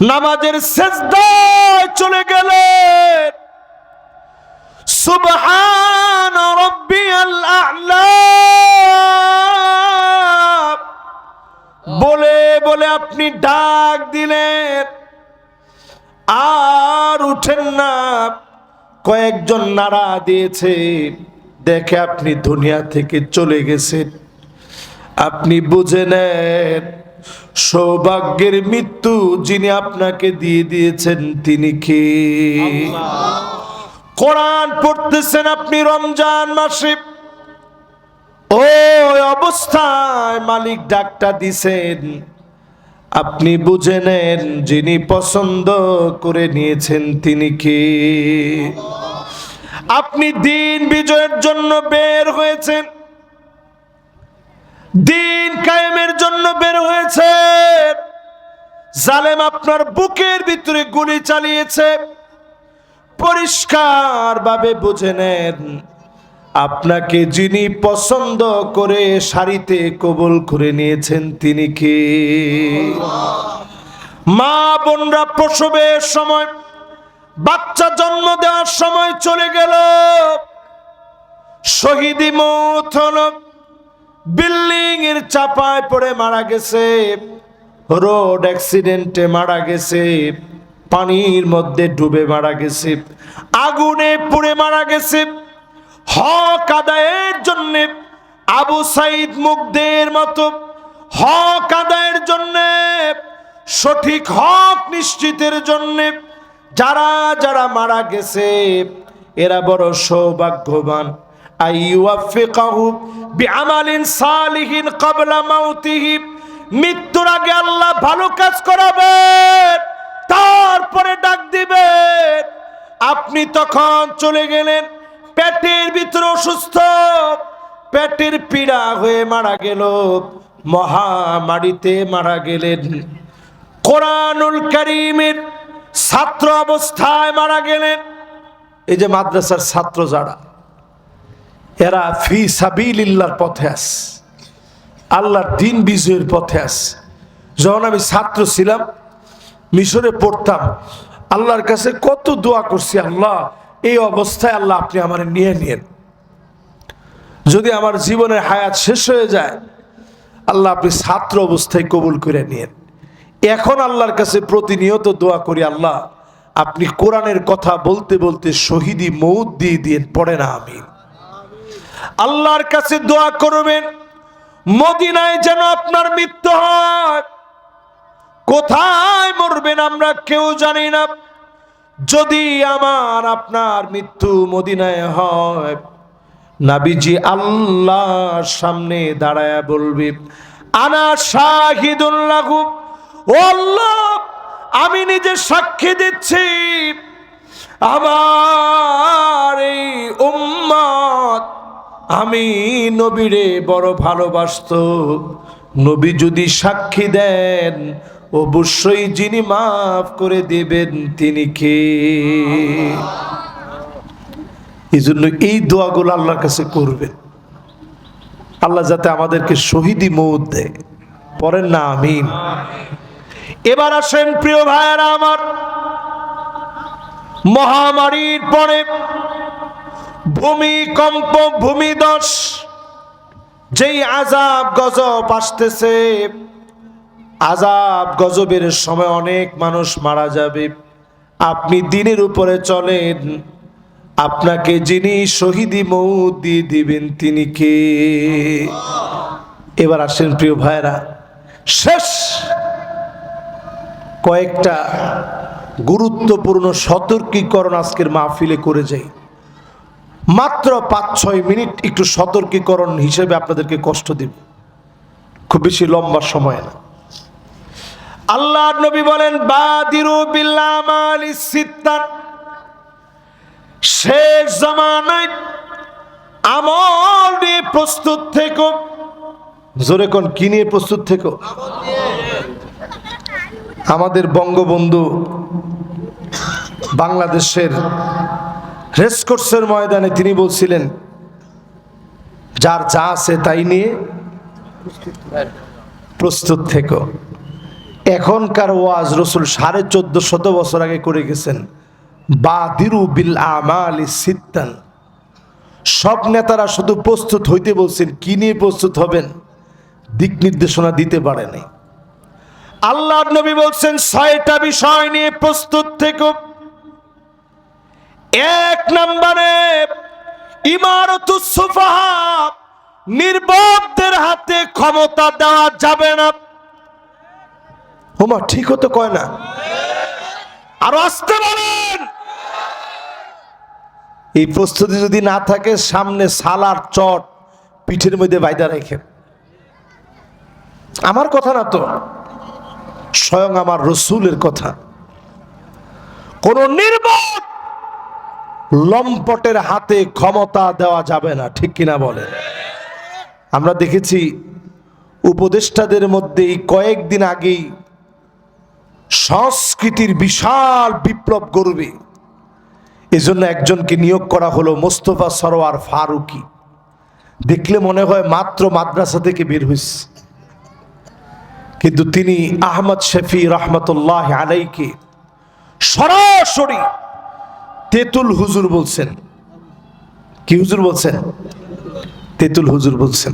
নামাজের সিজদায় চলে গেলেন, সুবহান রাব্বিয়াল আ'লা বলে বলে আপনি ডাক দিলেন, আর উঠেন না। কয়েকজন নাড়া দিয়েছে, দেখে আপনি দুনিয়া থেকে চলে গেছেন। আপনি বুঝে নেন সৌভাগ্যের মৃত্যু যিনি আপনাকে দিয়ে দিয়েছেন তিনি কে? কোরআন পড়তেছেন আপনি রমজান মাসে, ওই অবস্থায় মালিক ডাকটা দিছেন, আপনি বুঝে নেন যিনি পছন্দ করে নিয়েছেন তিনি কে? আপনি দিন বিজয়ের জন্য বের হয়েছেন, দিন কায়েমের জন্য বের হয়েছেন, জালেম আপনার বুকের ভিতরে গুলি চালিয়েছে, পরিষ্কার ভাবে বুঝে নেন আপনাকে যিনি পছন্দ করে সারিতে কবুল করে নিয়েছেন তিনি কে? মা বোনরা প্রসবের সময়, বাচ্চা জন্ম দেওয়ার সময় চলে গেল, শহীদি মৌত হলো, বিল্ডিং এর চাপায় পড়ে মারা গেছে, রোড অ্যাক্সিডেন্টে মারা গেছে, পানির মধ্যে ডুবে মারা গেছে, আগুনে পুড়ে মারা গেছে। হক আদায়ের জন্য আবু সাইদ মুগদের মতো হক আদায়ের জন্য, সঠিক হক নিশ্চিতের জন্য যারা যারা মারা গেছে এরা বড় সৌভাগ্যবান। আইয়ুফিকাহু বিআমালিন সালিহিন ক্বাবলা মাউতিহি। মৃত্যুর আগে আল্লাহ ভালো কাজ করাবেন, তারপরে ডাক দিবেন। আপনি তখন চলে গেলেন, পেটের ভিতরে অসুস্থ, পেটের পীড়া হয়ে মারা গেল, মহামারীতে মারা গেলেন, কোরআনুল কারীমের ছাত্র অবস্থায় মারা গেলেন। এই যে মাদ্রাসার ছাত্র যারা, এরা ফি সাবিলিল্লাহর পথে আছে, আল্লাহর দ্বীন বিজয়ের পথে আছে। যখন আমি ছাত্র ছিলাম, মিশরে পড়তাম, আল্লাহর কাছে কত দোয়া করছি, আল্লাহ এই অবস্থায় আল্লাহ আপনি আমার নিয়ে নিয়েন, যদি আমার জীবনের হায়াত শেষ হয়ে যায় আল্লাহ আপনি ছাত্র অবস্থায় কবুল করে নিয়েন। এখন আল্লাহর কাছে প্রতিনিয়ত দোয়া করি, আল্লাহ আপনি কোরআনের কথা বলতে বলতে শহীদি মৌত দিয়ে দিয়েন, পড়ে না আমিন। আল্লাহর কাছে দোয়া করবেন মদিনায় যেন আপনার মৃত্যু হয়। কোথায় মরবেন আমরা কেউ জানি না, যদি আমার আপনার মৃত্যু মদিনায় হয়, নাবিজি আল্লাহর সামনে দাঁড়ায়া বলবে, আনা শাহিদুন লাহু, ও আল্লাহ আমি নিজে সাক্ষী দিচ্ছি আমার এই উম্মত আমি নবীরে বড় ভালোবাসতো। নবী যদি সাক্ষী দেন অবশ্যই যিনি মাফ করে দিবেন তিনি কে? এই জন্য এই দোয়াগুলো আল্লাহর কাছে করবেন, আল্লাহ যাতে আমাদেরকে শহীদি মওত দেয়। পড়েন না আমিন। এবার আসেন প্রিয় ভাইয়েরা আমার, মহামারীর পরে ভূমিকম্প, ভূমিধস, যেই আযাব গজব আসতেছে, আযাব গজবের সময় অনেক মানুষ মারা যাবে। আপনি দ্বীনের উপরে চলেন, আপনাকে যিনি শহীদি মওত দিয়ে দিবেন তিনি কে? এবার আসেন প্রিয় ভাইরা, শেষ কয়েকটা গুরুত্বপূর্ণ সতর্কীকরণ আজকের মাহফিলে করে যাই। মাত্র 5-6 মিনিট একটু সতর্কীকরণ হিসেবে আপনাদেরকে কষ্ট দিব, খুব বেশি লম্বা সময় না। আল্লাহর নবী বলেন, বাদিরু বিল আমালি সিত্তান, শেষ জামানায় আমল নিয়ে প্রস্তুত থেকো। জোরে কোন, কি নিয়ে প্রস্তুত থেকো? আমাদের বঙ্গবন্ধু বাংলাদেশের রেসকোর্সের ময়দানে তিনি বলছিলেন, যার যা আছে তাই নিয়ে প্রস্তুত থেকো। এখনকার ওয়াজ রসুল 1450 বছর আগে করে গেছেন, বাদিরু বিল আমালি সিত্তান। সব নেতারা শুধু প্রস্তুত হইতে বলছেন, কি নিয়ে প্রস্তুত হবেন দিক নির্দেশনা দিতে পারে নাই। আল্লাহর নবী বলছেন 6টা বিষয় নিয়ে প্রস্তুত থেকো। 1 নম্বরে ইমারাতুস সুফাহা, নির্বোধদের হাতে ক্ষমতা দেওয়া যাবে না। ওমা ঠিক হতো কয় না, আরো আসতে বলেন। এই প্রস্তুতি যদি না থাকে, সামনে সালার চট পিঠের মধ্যে বাইদা রেখে, আমার কথা না তো, স্বয়ং আমার রসুলের কথা। কোন নির্বোধ লম্পটের হাতে ক্ষমতা দেওয়া যাবে না, ঠিক কিনা বলেন? আমরা দেখেছি উপদেষ্টাদের মধ্যে এই কয়েকদিন আগেই সংস্কৃতির বিশাল বিপ্লব করবে, এজন্য একজনকে নিয়োগ করা হলো, মোস্তফা সরোয়ার ফারুকী। দেখলে মনে হয় মাত্র মাদ্রাসা থেকে বের হয়েছে, কিন্তু তিনি আহমদ শফি রহমতুল্লাহ আলাইকে সরাসরি তেতুল হুজুর বলছেন। কি হুজুর বলছেন? তেতুল হুজুর বলছেন।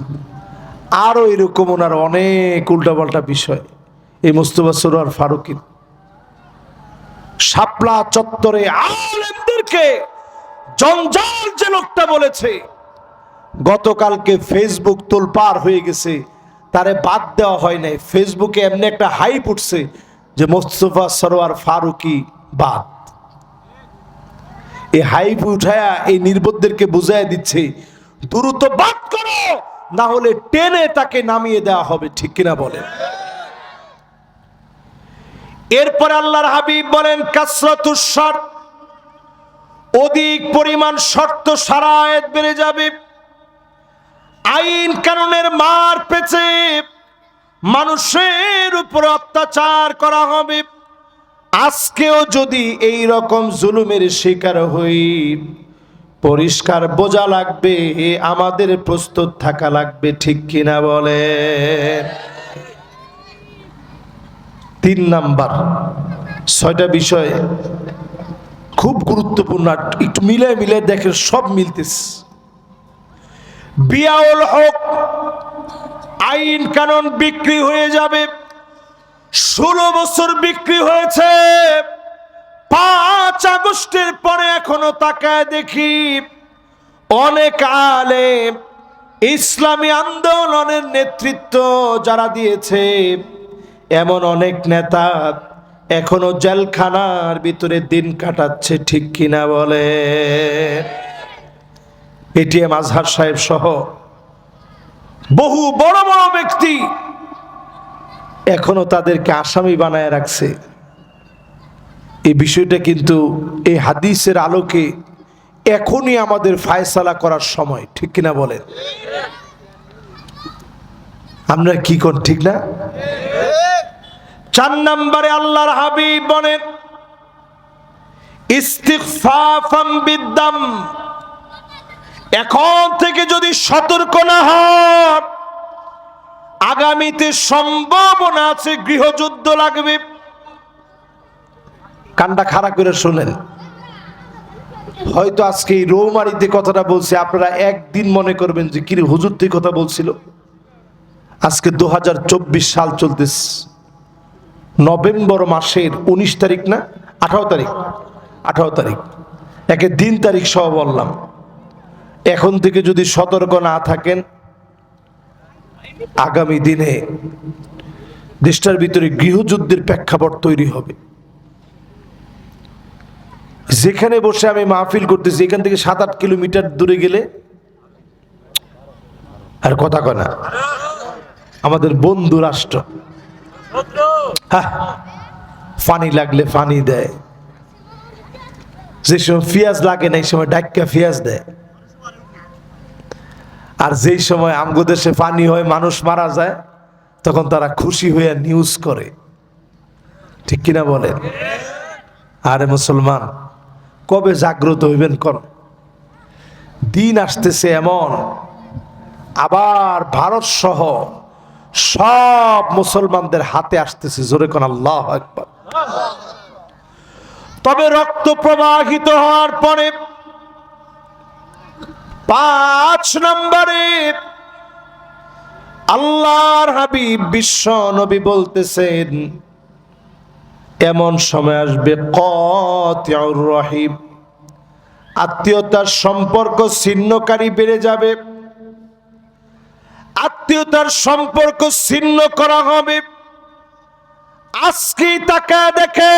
আরো এরকম ওনার অনেক উল্টাপাল্টা বিষয় এই মোস্তফা সরোয়ার ফারুকী। শাপলা চত্বরে আলেমদেরকে জঞ্জাল যে লোকটা বলেছে, গতকালকে ফেসবুক তোলপাড় হয়ে গেছে, তারে বাদ দেওয়া হয় নাই। ফেসবুকে এমনি একটা হাইপ উঠছে যে মোস্তফা সরোয়ার ফারুকী বাদ। এই হাইপ উঠায়া এই নির্বোধদেরকে বুঝাই দিচ্ছে, দ্রুত বাদ করো, না হলে টেনে তাকে নামিয়ে দেওয়া হবে, ঠিক কিনা বলেন? এরপর আল্লাহর হাবিব বলেন, কাসরাতুস শর্ত, অধিক পরিমাণ শর্ত শারায়েত বেড়ে যাবে। আইন কানুনের মার পেছে মানুষের উপর অত্যাচার করা হবে। আজকেও যদি এই রকম জুলুমের শিকার হই, পরিষ্কার বোঝা লাগবে, আমাদের প্রস্তুত থাকা লাগবে, ঠিক কিনা বলে? 3 নাম্বার, 6টা বিষয় খুব গুরুত্বপূর্ণ, একটু মিলে মিলে দেখেন সব মিলতেছে। বিয়াউল হক, আইন কানুন বিক্রি হয়ে যাবে। 16 বছর বিক্রি হয়েছে, 5 আগস্টের পরে এখনো তাকায় দেখি অনেক আলেম, ইসলামী আন্দোলনের নেতৃত্ব যারা দিয়েছে এমন অনেক নেতা এখনো জেলখানার ভিতরে দিন কাটাচ্ছে, ঠিক কিনা বলে? এটিএম আজহার সাহেব সহ বহু বড় বড় ব্যক্তি এখনো তাদেরকে আসামি বানায় রাখছে। এই বিষয়টা কিন্তু এই হাদিসের আলোকে এখনই আমাদের ফায়সালা করার সময়, ঠিক কিনা বলেন? আমরা কি কর, ঠিক না? 4 নম্বরে আল্লাহর হাবিব বলেন ইস্তিগফাফাম বিদ্দাম, এখন থেকে যদি সতর্ক না হন আগামীতে সম্ভাবনা আছে গৃহযুদ্ধ লাগবে। কানটা খাড়া করে শুনেন। হয়তো আজকে এই রৌমারিতে কথাটা বলছে, আপনারা একদিন মনে করবেন যে কি হুজুর তুই কথা বলছিল। আজকে 2024 সাল চলতেছে, নভেম্বর মাসের 19 তারিখ না 18 তারিখ, 18 তারিখ, একে দিন তারিখ সহ বললাম। এখন থেকে যদি সতর্ক না থাকেন আগামী দিনে দেশটার ভিতরে গৃহযুদ্ধের প্রেক্ষাপট তৈরি হবে। যেখানে বসে আমি মাহফিল করতেছি এখান থেকে 7-8 কিলোমিটার দূরে গেলে আর কথা কয় না, আমাদের বন্ধু রাষ্ট্র, পানি লাগলে পানি দেয়, যে সময় পেঁয়াজ লাগে না এই সময় ডাক্কা পেঁয়াজ দেয়, আর যেই সময় আমগো দেশে পানি হয় মানুষ মারা যায় তখন তারা খুশি হয়ে নিউজ করে, ঠিক কিনা বলেন? আরে মুসলমান, কবে জাগ্রত হইবেন? কোন দিন আসতেছে এমন, আবার ভারত সহ সব মুসলমানদের হাতে আসতেছে, জোরে কোন আল্লাহু আকবার। তবে রক্ত প্রবাহিত হওয়ার পরে 5 নম্বরে আল্লাহর হাবিব বিশ্ব নবী বলতেছেন এমন সময় আসবে কাতিউর রহিম, আত্মীয়তার সম্পর্ক ছিন্নকারী বেড়ে যাবে, আত্মীয়তার সম্পর্ক ছিন্ন করা হবে। আজকে তাকায় দেখে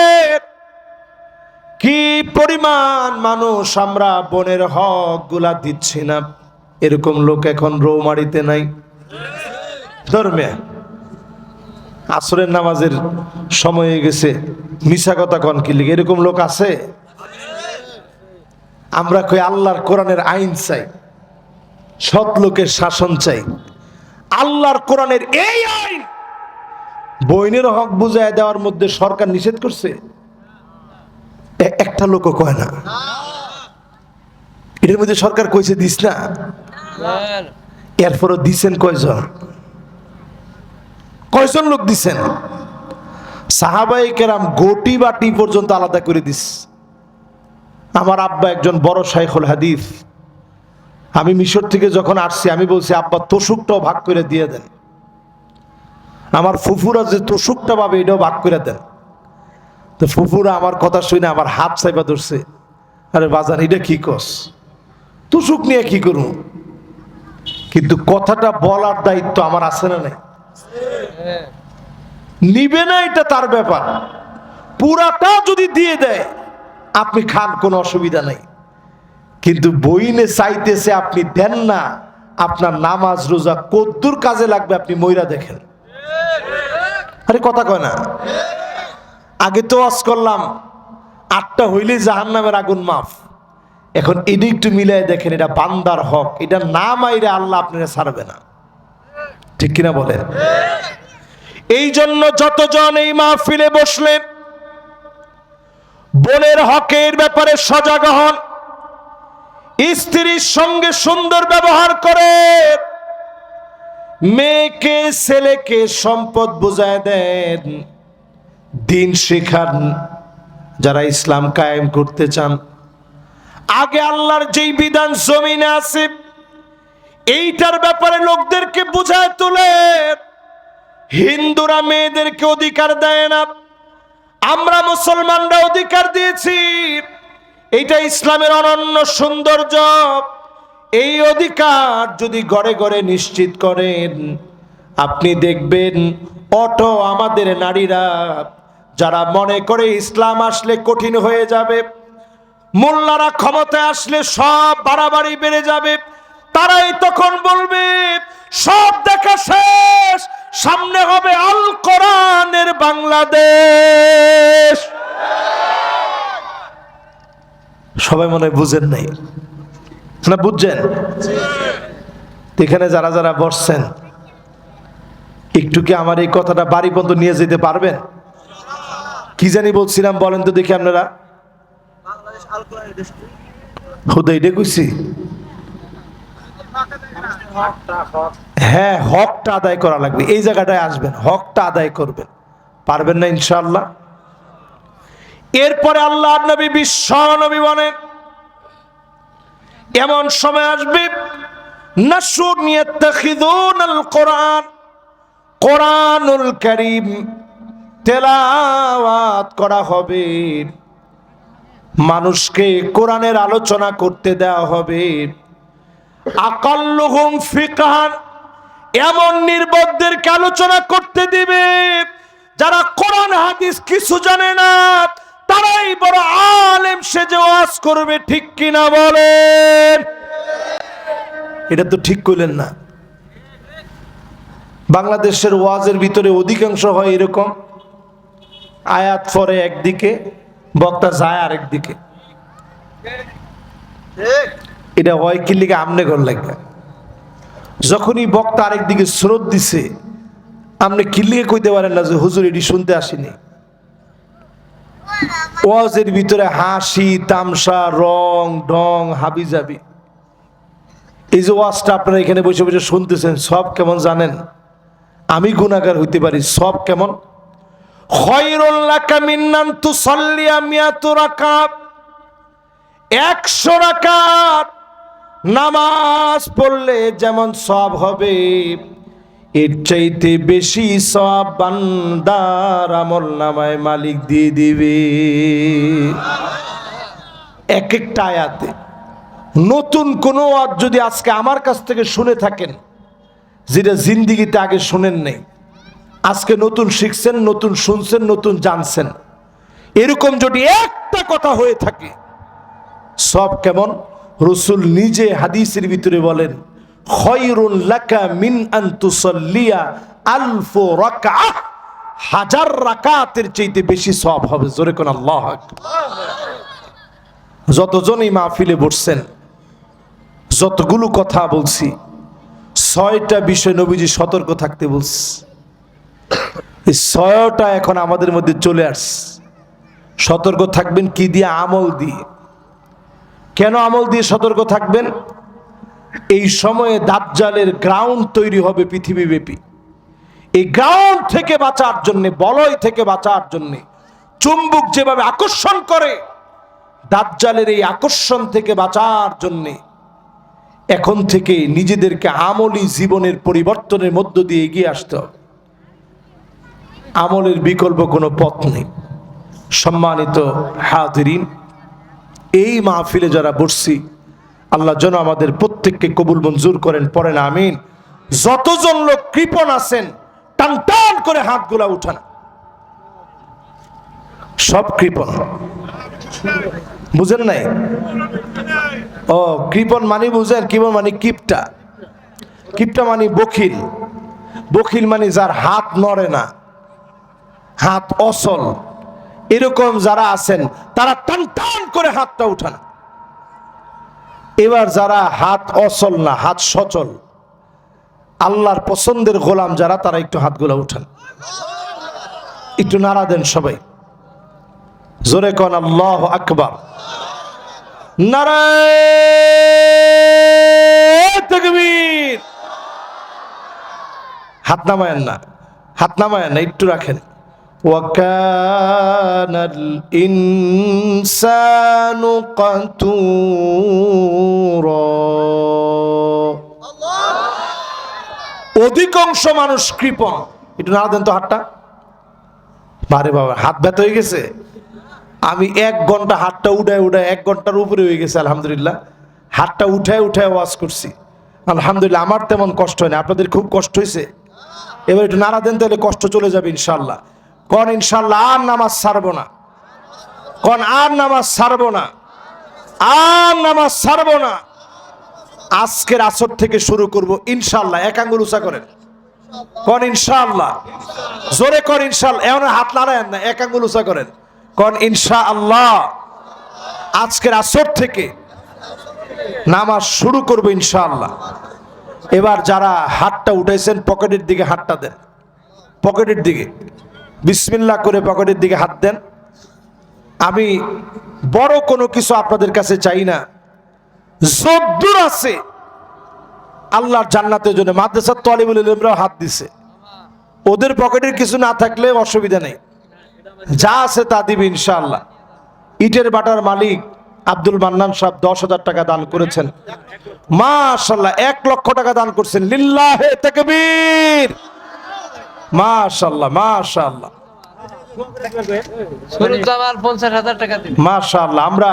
কি পরিমাণ মানুষ আমরা বোনের হক গুলা দিচ্ছি না, এরকম লোক এখন রৌমারিতে নাই। ধর্মে আসরের নামাজের সময় হয়ে গেছে, মিছা কথা কন কি লিখে, এরকম লোক আছে? আমরা কই আল্লাহর কোরআনের আইন চাই, সৎ লোকের শাসন চাই। আল্লাহর কোরআনের এই আইন বইনের হক বুঝায় দেওয়ার মধ্যে সরকার নিষেধ করছে? একটা লোকও কয় না। এর মধ্যে সরকার কইছে দিস না, এরপরও দিছেন কয়জন? কয়জন লোক দিছেন? সাহাবায়ে কেরাম গোটি বাটি পর্যন্ত আলাদা করে দিস। আমার আব্বা একজন বড় শাইখুল হাদিস, আমি মিশর থেকে যখন আসছি আমি বলছি আব্বা তোষুকটাও ভাগ করে দিয়ে দেন, আমার ফুফুরা যে তোষুকটা পাবে এটাও ভাগ করে দেন। তো ফুফুরা আমার কথা শুনে আমার হাত চাইবা ধরছে, আরে বাজার এটা কি কস, তোষুক নিয়ে কি করুন? কিন্তু কথাটা বলার দায়িত্ব আমার আছে না নাই? নিবে না এটা তার ব্যাপার, পুরাটা যদি দিয়ে দেয় আপনি খান, কোনো অসুবিধা নাই। কিন্তু বইনে চাইতেছে আপনি দেন না, আপনার নামাজ রোজা কদ্দুর কাজে লাগবে আপনি মইরা দেখেন। আরে কথা কয় না। আগে তো ওয়াজ করলাম 8টা হইলে জাহান্নামের আগুন মাফ, এখন এটা একটু মিলাই দেখেন, এটা বান্দার হক, এটা না মাইরে আল্লাহ আপনারা ছাড়বে না, ঠিক কিনা বলেন? এই জন্য যতজন এই মাহফিলে বসলেন বোনের হকের ব্যাপারে সজাগ হন, স্ত্রীর সঙ্গে সুন্দর ব্যবহার করে, মেয়েকে ছেলেকে সম্পদ বুঝায় দেন, দিন শেখান। যারা ইসলাম কায়েম করতে চান আগে আল্লাহর যেই বিধান জমিনে আছে এইটার ব্যাপারে লোকদেরকে বুঝায় তোলে। হিন্দুরা মেয়েদেরকে অধিকার দেয় না, আমরা মুসলমানরা অধিকার দিয়েছি, এইটা ইসলামের অনন্য সৌন্দর্য। এই অধিকার যদি ঘরে ঘরে নিশ্চিত করেন আপনি দেখবেন অটো আমাদের নারীরা যারা মনে করে ইসলাম আসলে কঠিন হয়ে যাবে, মোল্লারা ক্ষমতায় আসলে সব বাড়াবাড়ি বেড়ে যাবে। তারাই তখন বলবে সব দেখা শেষ, সামনে হবে আল কোরআনের বাংলাদেশ। সবাই মনে হয় বুঝেন নাই না? বুঝছেন? এখানে যারা যারা বসছেন একটু কি আমার এই কথাটা বাড়ি পর্যন্ত নিয়ে যেতে পারবেন? কি জানি বলছিলাম বলেন তো দেখি আপনারা। হুদাইডে কইছি। হ্যাঁ, হকটা আদায় করা লাগবে। এই জায়গাটায় আসবেন, হকটা আদায় করবেন। পারবেন না ইনশাআল্লাহ? এরপরে আল্লাহ নবী বিশ্ব নবী বলেন এমন সময় আসবে নাসুন ইয়াত্তাখিযুনাল কোরআন, কোরআনুল কারীম তেলাওয়াত করা হবে, মানুষকে কোরআনের আলোচনা করতে দেওয়া হবে। আকাল্লুহুম ফিকহান, এমন নির্বোধদেরকে আলোচনা করতে দিবে যারা কোরআন হাদিস কিছু জানে না, তারাই বড় আলেম সেজে ওয়াজ করবে। ঠিক কিনা বলেন? এটা তো ঠিক কইলেন না। বাংলাদেশের ওয়াজের ভিতরে অধিকাংশ হয় এরকম, আয়াত পরে একদিকে, বক্তা যায় আরেক দিকে। এটা হয় কি লিগে? আমনে ঘর লাগে যখনই বক্তা আরেক দিকে স্রোত দিছে, আপনি কি লিগে কইতে পারেন না যে হুজুর এটি শুনতে আসেনি। ওয়াজের ভিতরে হাসি তামসা, রং ঢং, হাবি যাবি। এই যে ওয়াজটা আপনারা এখানে বসে বসে শুনতেছেন, সব কেমন জানেন? আমি গুনাহগার হইতে পারি, সব কেমন? খায়রুল লাকা মিন আন তুসাল্লিয়া মিয়াতু রাকাত, 100 রাকাত নামাজ পড়লে যেমন সওয়াব হবে, এর চাইতে বেশি সওয়াব বান্দার আমলনামায় মালিক দিয়ে দিবে। এক একটা আয়াতে নতুন কোনো ওয়াজ যদি আজকে আমার কাছ থেকে শুনে থাকেন, যেটা জিন্দিগিতে আগে শুনেন নেই, আজকে নতুন শিখছেন, নতুন শুনছেন, নতুন জানছেন, এরকম যদি একটা কথা হয়ে থাকে, সব কেমন? রাসূল নিজে হাদিসের ভিতরে বলেন খায়রুল লাকা মিন আন তুসাল্লিয়া আলফ রাকাত, 1000 রাকাতের চাইতে বেশি সওয়াব হবে। জোরে কোন আল্লাহু আকবার। যতজনই মাহফিলে বসছেন, যতগুলো কথা বলছি, 6টা বিষয় নবীজি সতর্ক থাকতে বলছে। এই 6টা এখন আমাদের মধ্যে চলে আসছে। সতর্ক থাকবেন কি দিয়ে? আমল দিয়ে। কেন আমল দিয়ে সতর্ক থাকবেন? এই সময়ে দাজ্জালের গ্রাউন্ড তৈরি হবে পৃথিবীব্যাপী। এই গ্রাউন্ড থেকে বাঁচার জন্য, বলয় থেকে বাঁচার জন্য, চুম্বক যেভাবে আকর্ষণ করে, দাজ্জালের এই আকর্ষণ থেকে বাঁচার জন্য এখন থেকে নিজেদেরকে আমলি জীবনের পরিবর্তনের মধ্য দিয়ে এগিয়ে আসতে হবে। আমলের বিকল্প কোনো পথ নেই। সম্মানিত হাজিরিন, এই মাহফিলে যারা বসছি, আল্লাহ যেন আমাদের প্রত্যেককে কবুল মঞ্জুর করেন। পড়েন আমিন। যতজন লোক কৃপণ আছেন, টান টান করে হাতগুলা উঠান। সব কৃপণ বুঝেন নাই? ও, কৃপণ মানে বুঝেন? কৃপণ মানে কিপটা। কিপটা মানে বখিল। বখিল মানে যার হাত নড়ে না, হাত অচল। এরকম যারা আছেন তারা টান টান করে হাতটা উঠান। এবার যারা হাত অচল না, হাত সচল, আল্লাহর পছন্দের গোলাম যারা, তারা একটু হাতগুলা উঠান, একটু নাড়া দেন সবাই। জোরে কোন আল্লাহু আকবার। নারায়ে তাকবীর। হাত নামায়েন না, হাত নামায়েন না, একটু রাখেন। ওয়াকানাল ইনসানু কাতুরা, অধিকাংশ মানুষ কৃপণ। একটু না দেন তো হাতটা। বারে বাবা, হাত ব্যথা হয়ে গেছে। আমি 1 ঘন্টা হাতটা উঠায় 1 ঘন্টার উপরে হয়ে গেছে আলহামদুলিল্লাহ। হাতটা উঠায় ওয়াজ করছি আলহামদুলিল্লাহ। আমার তেমন কষ্ট হয় না, আপনাদের খুব কষ্ট হয়েছে। এবার একটু নাড়া দেন, তাহলে কষ্ট চলে যাবে ইনশাল্লাহ। কন ইনশাল্লাহ আর নামাজ ছাড়বো না, কন আর নামাজ ছাড়বো না। আর নামাজ ছাড়বো না। আজকের আসর থেকে শুরু করব ইনশাআল্লাহ। এক আঙ্গুল উঁচা করেন, কোন ইনশাআল্লাহ, জোরে কর ইনশাআল্লাহ। এমন হাত নাড়ায়েন না, এক আঙ্গুল উঁচা করেন, কোন ইনশাআল্লাহ। আজকের আসর থেকে নামাজ শুরু করব ইনশাআল্লাহ। এবার যারা হাতটা উঠাইছেন পকেটের দিকে হাতটা দেন, পকেটের দিকে বিসমিল্লাহ করে পকেটের দিকে হাত দেন। আমি বড় কোনো কিছু আপনাদের কাছে চাই না, যদ্দূর আছে আল্লাহর জান্নাতের জন্য। মাদ্রাসার তালিবুল ইলমরাও হাত দিছে, ওদের পকেটের কিছু না থাকলে অসুবিধা নেই, যা আছে তা দিবে ইনশাআল্লাহ। ইটের বাটার মালিক আব্দুল মান্নান সাহেব 10,000 টাকা দান করেছেন, মাশাআল্লাহ। 1 লক্ষ টাকা দান করছেন, লিল্লাহে তাকবীর, মাশাআল্লাহ মাশাআল্লাহ মাশাআল্লাহ। আমরা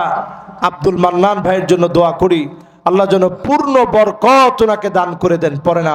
আব্দুল মান্নান ভাইয়ের জন্য দোয়া করি, আল্লাহ যেন পূর্ণ বরকত ওনাকে দান করে দেন। পরে না